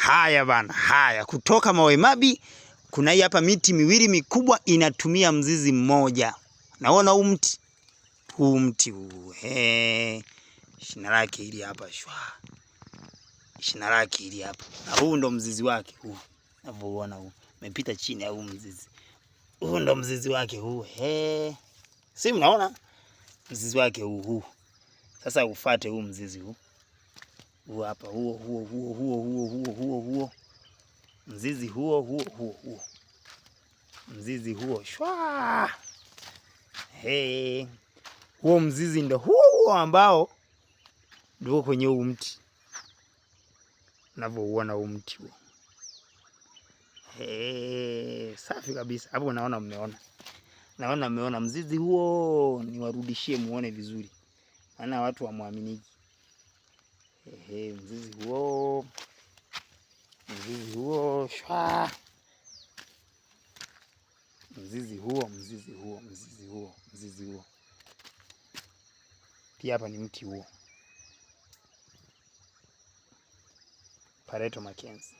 Haya bana, haya kutoka Mawe Mabi kuna hii hapa miti miwili mikubwa inatumia mzizi mmoja. Naona huu mti huu. Shina lake hili hapa shwa. Shina lake hili hapa. Na huu ndo mzizi wake huu. Unavyoona huu. Umepita chini ya huu mzizi. Huu ndo mzizi wake huu. Si mnaona? Mzizi wake huu. Sasa ufuate huu mzizi huu. Huu hapa huo. Mzizi huo. Mzizi huo shwa. Huo mzizi ndo huo ambao ndio kwenye huu mti. Unavyouona huu mti huo. Safi kabisa. Hapo naona mmeona. Naona mmeona mzizi huo, niwarudishie muone vizuri. Maana watu hawaaminiki. Mzizi huo. Mzizi huo shwa. Mzizi huo. Pia hapa ni mti huo. Pareto Mackenzie.